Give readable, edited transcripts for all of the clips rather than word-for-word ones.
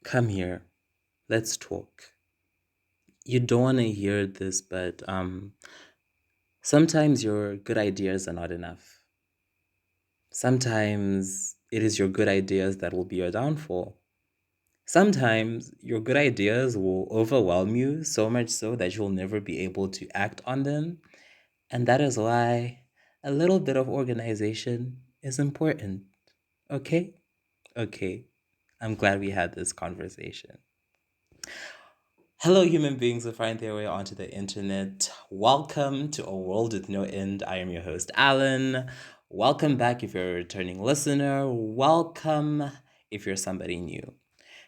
Come here. Let's talk. You don't want to hear this, but sometimes your good ideas are not enough. Sometimes it is your good ideas that will be your downfall. Sometimes your good ideas will overwhelm you so much so that you'll never be able to act on them. And that is why a little bit of organization is important. Okay? Okay. I'm glad we had this conversation. Hello, human beings who find their way onto the internet. Welcome to A World with No End. I am your host, Alan. Welcome back if you're a returning listener. Welcome if you're somebody new.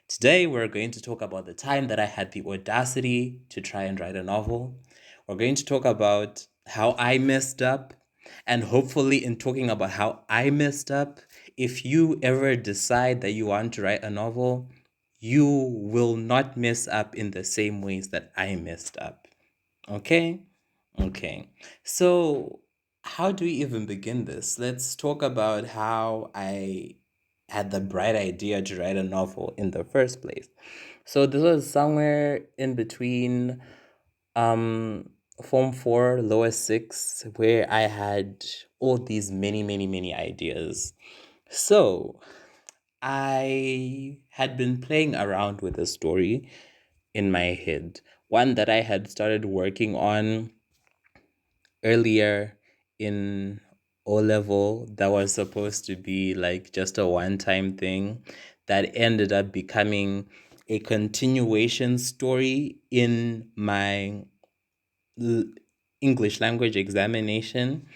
Today, we're going to talk about the time that I had the audacity to try and write a novel. We're going to talk about how I messed up. And hopefully, in talking about how I messed up, if you ever decide that you want to write a novel, you will not mess up in the same ways that I messed up. Okay? Okay. So, how do we even begin this? Let's talk about how I had the bright idea to write a novel in the first place. So, this was somewhere in between um form 4 lower 6 where I had all these many ideas. So, I had been playing around with a story in my head, one that I had started working on earlier in O level that was supposed to be like just a one time thing that ended up becoming a continuation story in my l- English language examination.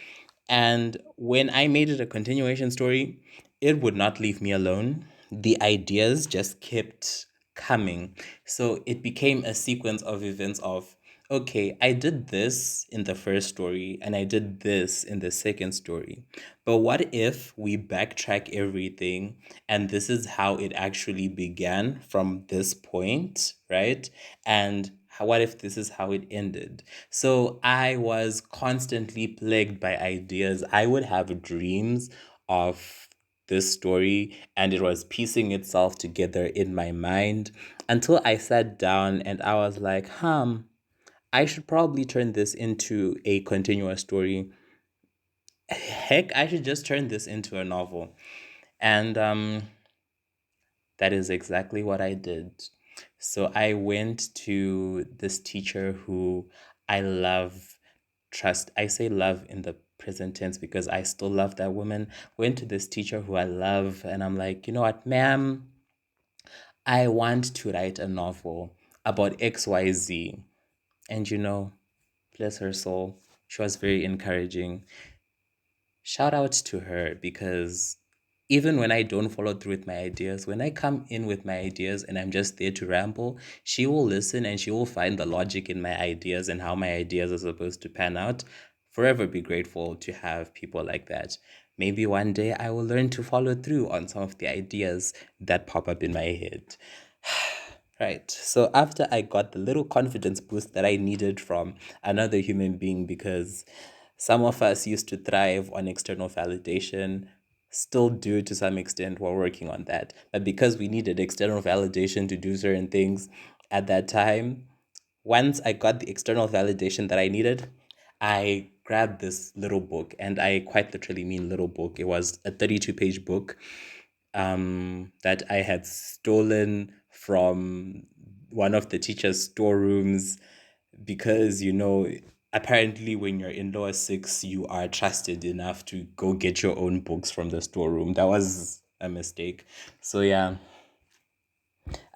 And when I made it a continuation story, it would not leave me alone. The ideas just kept coming. So it became a sequence of events of, okay, I did this in the first story and I did this in the second story. But what if we backtrack everything and this is how it actually began from this point, right? And what if this is how it ended? So I was constantly plagued by ideas. I would have dreams of this story and it was piecing itself together in my mind until I sat down and I was like, I should probably turn this into a continuous story. Heck, I should just turn this into a novel. And that is exactly what I did. So I went to this teacher who I love, trust. I say love in the present tense because I still love that woman. Went to this teacher who I love, and I'm like, you know what, ma'am, I want to write a novel about XYZ. And bless her soul, she was very encouraging. Shout out to her because even when I don't follow through with my ideas, when I come in with my ideas and I'm just there to ramble, she will listen and she will find the logic in my ideas and how my ideas are supposed to pan out. Forever be grateful to have people like that. Maybe one day I will learn to follow through on some of the ideas that pop up in my head. Right. So after I got the little confidence boost that I needed from another human being, because some of us used to thrive on external validation, still do to some extent, we're working on that. But because we needed external validation to do certain things at that time, once I got the external validation that I needed, I grabbed this little book, and I quite literally mean little book. It was a 32-page book that I had stolen from one of the teacher's storerooms because, apparently when you're in lower six, you are trusted enough to go get your own books from the storeroom. That was a mistake. So, yeah,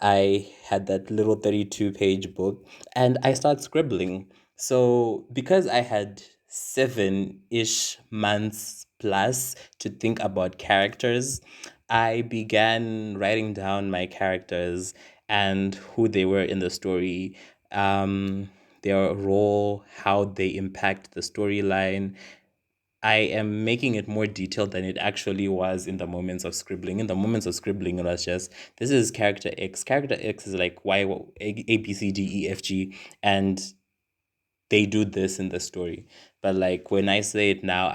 I had that little 32-page book and I started scribbling. So, because I had 7-ish months plus to think about characters, I began writing down my characters and who they were in the story, their role, how they impact the storyline. I am making it more detailed than it actually was in the moments of scribbling. In the moments of scribbling, it was just, this is character X. Character X is like Y, A, B, C, D, E, F, G, and they do this in the story. But like when I say it now,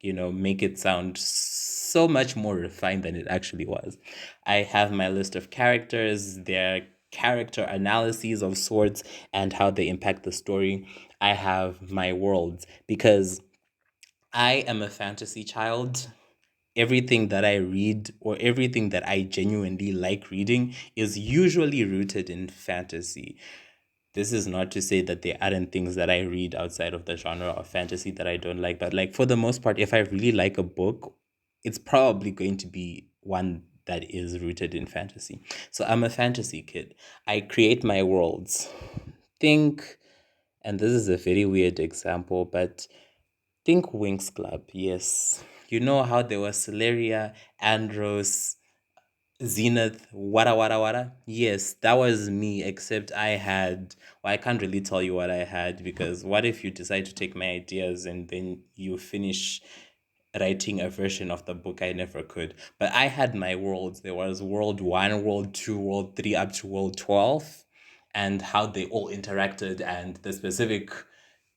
make it sound so much more refined than it actually was. I have my list of characters, their character analyses of sorts, and how they impact the story. I have my worlds because I am a fantasy child. Everything that I read or everything that I genuinely like reading is usually rooted in fantasy. This is not to say that there aren't things that I read outside of the genre of fantasy that I don't like, but like for the most part, if I really like a book, it's probably going to be one that is rooted in fantasy. So I'm a fantasy kid. I create my worlds. Think, and this is a very weird example, but think Winx Club. Yes. You know how there was Celeria, Andros, Zenith, Wada Wada Wada? Yes, that was me, except I can't really tell you what I had because what if you decide to take my ideas and then you finish writing a version of the book I never could? But I had my worlds. There was World 1, World 2, World 3, up to World 12, and how they all interacted and the specific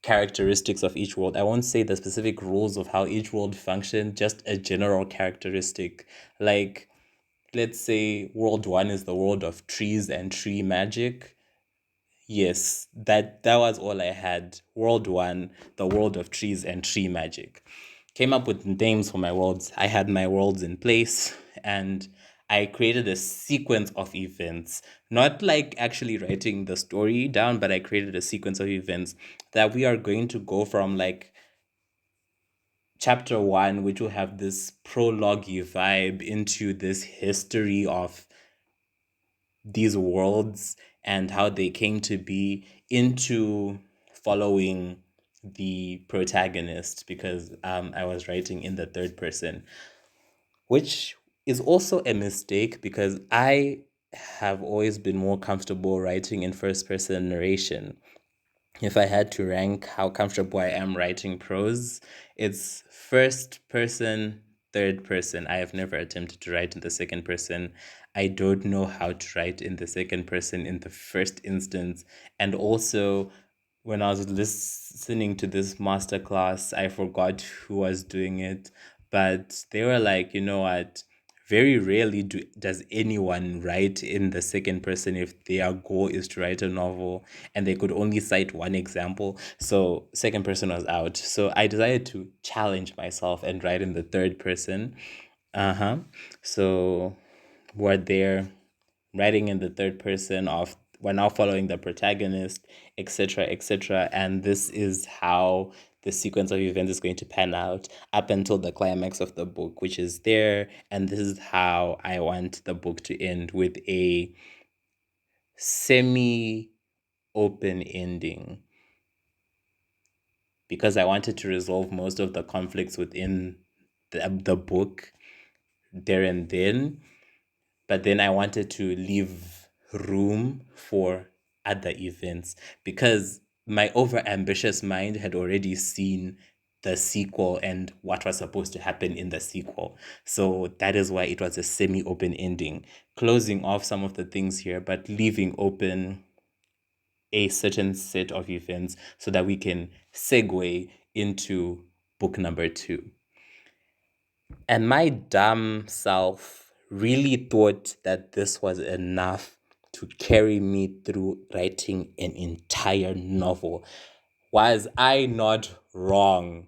characteristics of each world. I won't say the specific rules of how each world functioned, just a general characteristic. Like, let's say world 1 is the world of trees and tree magic. Yes, that was all I had. World 1, the world of trees and tree magic. Came up with names for my worlds. I had my worlds in place, and I created a sequence of events. Not like actually writing the story down, but I created a sequence of events that we are going to go from like chapter 1, which will have this prologue vibe, into this history of these worlds and how they came to be, into following the protagonist, because I was writing in the third person, which is also a mistake because I have always been more comfortable writing in first person narration. If I had to rank how comfortable I am writing prose, it's first person, third person. I have never attempted to write in the second person. I don't know how to write in the second person in the first instance. And also, when I was listening to this masterclass, I forgot who was doing it, but they were like, you know what? Very rarely does anyone write in the second person if their goal is to write a novel, and they could only cite one example. So, second person was out. So, I decided to challenge myself and write in the third person. Uh huh. So, we're there writing in the third person of we're now following the protagonist, etc., etc. And this is how the sequence of events is going to pan out up until the climax of the book, which is there. And this is how I want the book to end, with a semi open ending, because I wanted to resolve most of the conflicts within the book there and then. But then I wanted to leave room for other events because my over ambitious mind had already seen the sequel and what was supposed to happen in the sequel. So that is why it was a semi open ending, closing off some of the things here, but leaving open a certain set of events so that we can segue into book number 2. And my dumb self really thought that this was enough to carry me through writing an entire novel. Was I not wrong?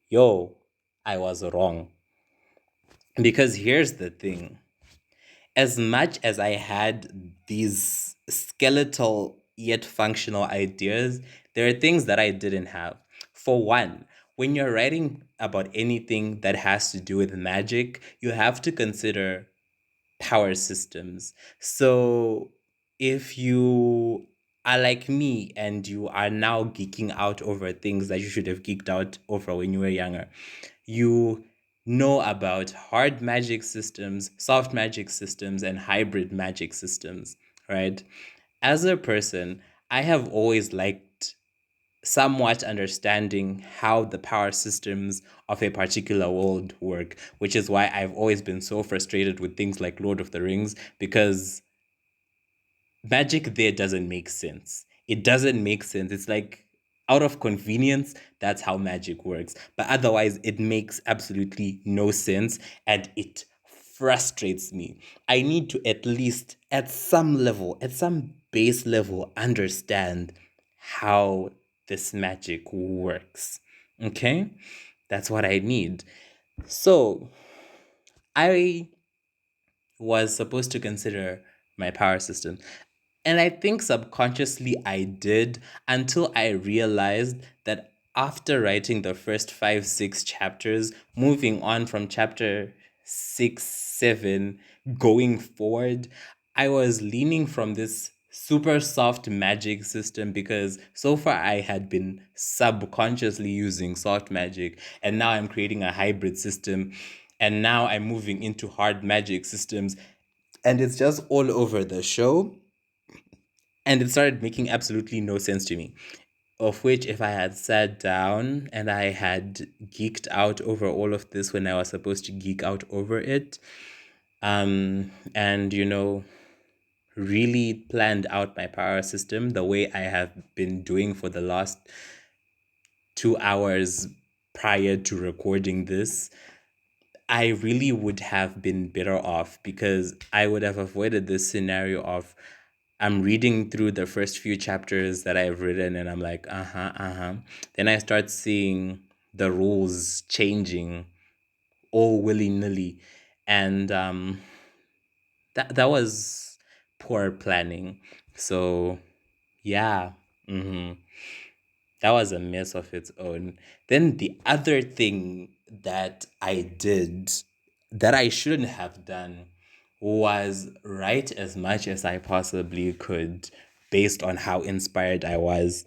Yo, I was wrong. Because here's the thing, as much as I had these skeletal yet functional ideas, there are things that I didn't have. For one, when you're writing about anything that has to do with magic, you have to consider power systems. So if you are like me and you are now geeking out over things that you should have geeked out over when you were younger, you know about hard magic systems, soft magic systems, and hybrid magic systems, right? As a person, I have always liked somewhat understanding how the power systems of a particular world work, which is why I've always been so frustrated with things like Lord of the Rings, because magic there doesn't make sense. It doesn't make sense. It's like Out of convenience, that's how magic works. But otherwise, it makes absolutely no sense and it frustrates me. I need to at least, at some level, at some base level, understand how this magic works. Okay? That's what I need. So, I was supposed to consider my power system. And I think subconsciously I did until I realized that after writing the first five, six chapters, moving on from chapter six, seven, going forward, I was leaning from this super soft magic system because so far I had been subconsciously using soft magic, and now I'm creating a hybrid system, and now I'm moving into hard magic systems, and it's just all over the show, and it started making absolutely no sense to me. Of which, if I had sat down and I had geeked out over all of this when I was supposed to geek out over it, and really planned out my power system the way I have been doing for the last 2 hours prior to recording this, I really would have been better off because I would have avoided this scenario of I'm reading through the first few chapters that I've written and I'm like, uh-huh, uh-huh. Then I start seeing the rules changing all willy-nilly. And that was poor planning. So yeah. hmm That was a mess of its own. Then the other thing that I did that I shouldn't have done was write as much as I possibly could based on how inspired I was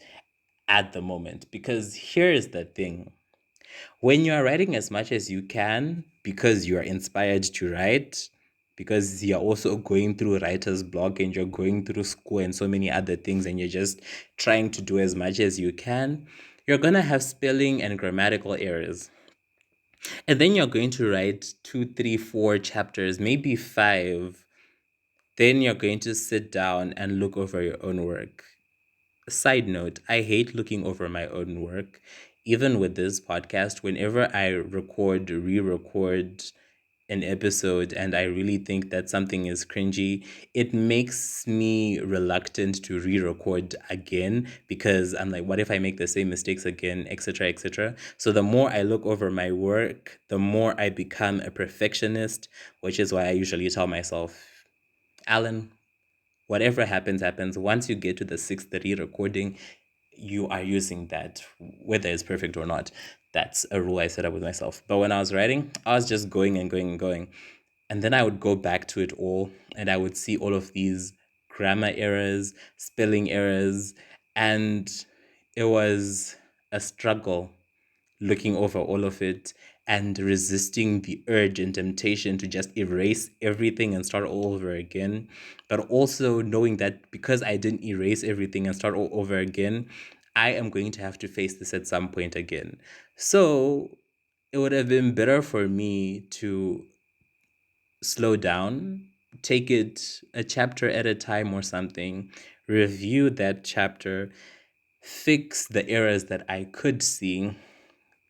at the moment. Because here's the thing, when you are writing as much as you can because you are inspired to write, because you're also going through writer's block and you're going through school and so many other things, and you're just trying to do as much as you can, you're going to have spelling and grammatical errors. And then you're going to write two, three, four chapters, maybe five. Then you're going to sit down and look over your own work. Side note, I hate looking over my own work. Even with this podcast, whenever I record, re record an episode and I really think that something is cringy, it makes me reluctant to re record again because I'm like, what if I make the same mistakes again, etc., etc. So the more I look over my work, the more I become a perfectionist, which is why I usually tell myself, Alan, whatever happens, happens. Once you get to the 6:30 recording, you are using that, whether it's perfect or not. That's a rule I set up with myself. But when I was writing, I was just going and going and going. And then I would go back to it all and I would see all of these grammar errors, spelling errors, and it was a struggle looking over all of it and resisting the urge and temptation to just erase everything and start all over again. But also knowing that because I didn't erase everything and start all over again, I am going to have to face this at some point again. So it would have been better for me to slow down, take it a chapter at a time or something, review that chapter, fix the errors that I could see,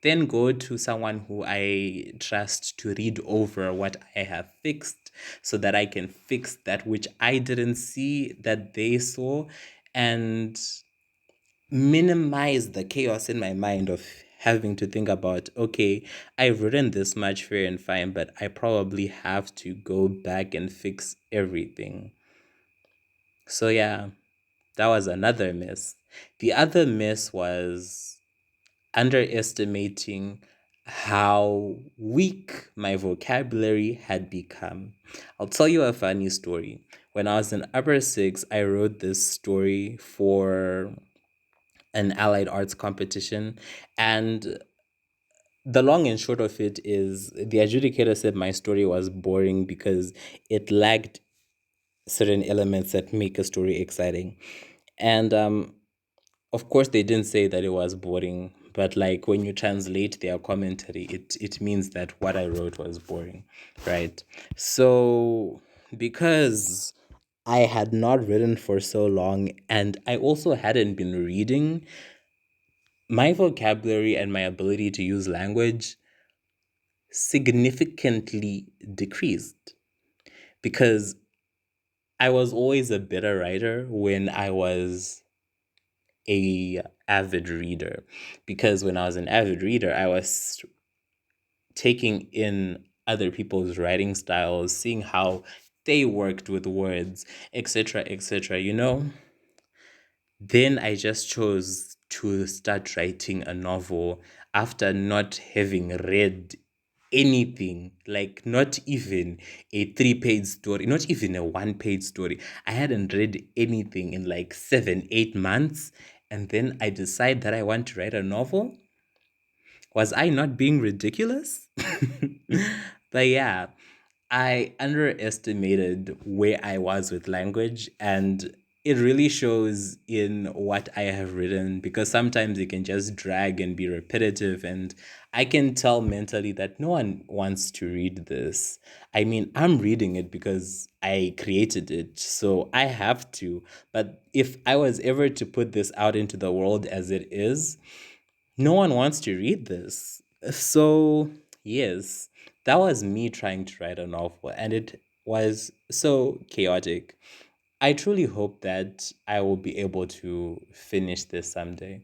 then go to someone who I trust to read over what I have fixed so that I can fix that which I didn't see that they saw, and minimize the chaos in my mind of having to think about, okay, I've written this much fair and fine, but I probably have to go back and fix everything. So yeah, that was another miss. The other miss was underestimating how weak my vocabulary had become. I'll tell you a funny story. When I was in upper six, I wrote this story for an allied arts competition. And the long and short of it is the adjudicator said my story was boring because it lacked certain elements that make a story exciting. And of course, they didn't say that it was boring, but like when you translate their commentary, it means that what I wrote was boring, right? So because I had not written for so long and I also hadn't been reading, my vocabulary and my ability to use language significantly decreased because I was always a better writer when I was a avid reader, because when I was an avid reader I was taking in other people's writing styles, seeing how they worked with words, etc., etc. Then I just chose to start writing a novel after not having read anything, like not even a 3-page story, not even a 1-page story. I hadn't read anything in like 7, 8 months. And then I decide that I want to write a novel. Was I not being ridiculous? But yeah, I underestimated where I was with language, and it really shows in what I have written, because sometimes it can just drag and be repetitive, and I can tell mentally that no one wants to read this. I mean, I'm reading it because I created it, so I have to. But if I was ever to put this out into the world as it is, no one wants to read this. So, yes, that was me trying to write a novel, and it was so chaotic. I truly hope that I will be able to finish this someday,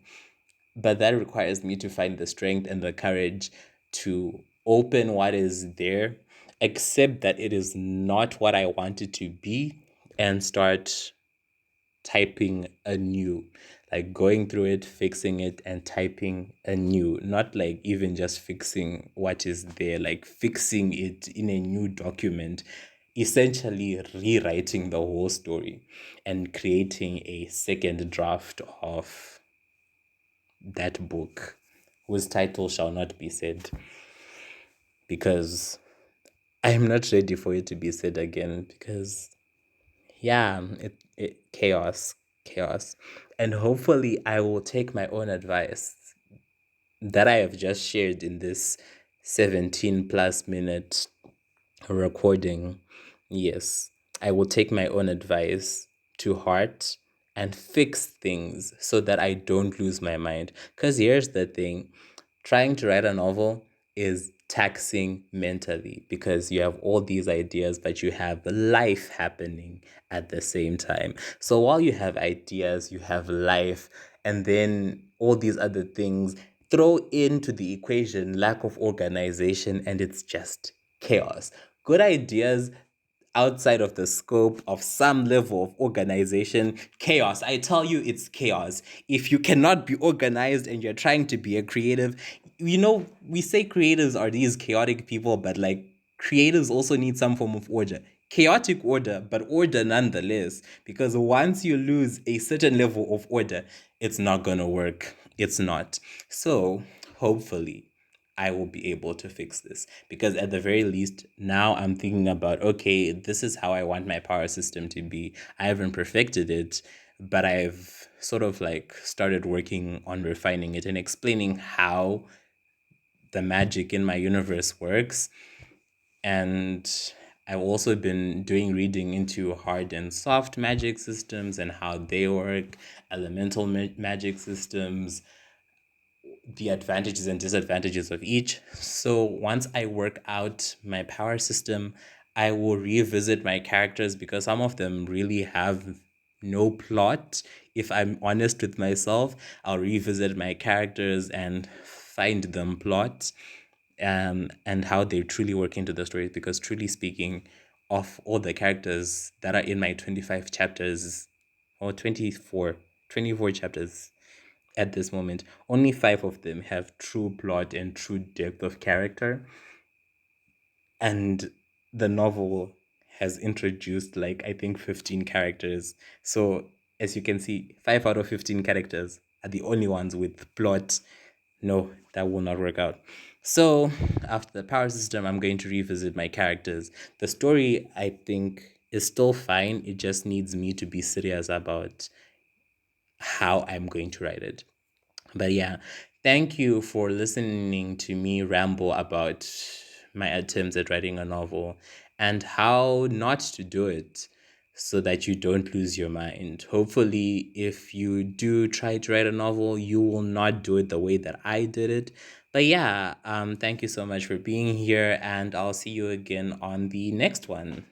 but that requires me to find the strength and the courage to open what is there, accept that it is not what I want it to be, and start typing anew, like going through it, fixing it, and typing anew. Not like even just fixing what is there, like fixing it in a new document, essentially rewriting the whole story and creating a second draft of that book, whose title shall not be said, because I am not ready for it to be said again. Because yeah, it chaos, chaos. And hopefully I will take my own advice that I have just shared in this 17 plus minute recording. Yes, I will take my own advice to heart and fix things so that I don't lose my mind. Because here's the thing, trying to write a novel is taxing mentally, because you have all these ideas, but you have life happening at the same time. So while you have ideas, you have life, and then all these other things, throw into the equation lack of organization, and it's just chaos. Good ideas outside of the scope of some level of organization, chaos. I tell you, it's chaos. If you cannot be organized and you're trying to be a creative, we say creatives are these chaotic people, but like creatives also need some form of order. Chaotic order, but order nonetheless. Because once you lose a certain level of order, it's not going to work. It's not. So, hopefully, I will be able to fix this, because at the very least now I'm thinking about, okay, this is how I want my power system to be. I haven't perfected it, but I've sort of like started working on refining it and explaining how the magic in my universe works. And I've also been doing reading into hard and soft magic systems and how they work, elemental magic systems, the advantages and disadvantages of each. So once I work out my power system, I will revisit my characters, because some of them really have no plot. If I'm honest with myself, I'll revisit my characters and find them plot, and how they truly work into the story. Because truly speaking, of all the characters that are in my 25 chapters, or 24 chapters at this moment, only 5 of them have true plot and true depth of character. And the novel has introduced, like, I think 15 characters. So, as you can see, 5 out of 15 characters are the only ones with plot. No, that will not work out. So, after the power system, I'm going to revisit my characters. The story, I think, is still fine. It just needs me to be serious about how I'm going to write it. But yeah, thank you for listening to me ramble about my attempts at writing a novel and how not to do it. so that you don't lose your mind. Hopefully, if you do try to write a novel, you will not do it the way that I did it. But yeah, thank you so much for being here, and I'll see you again on the next one.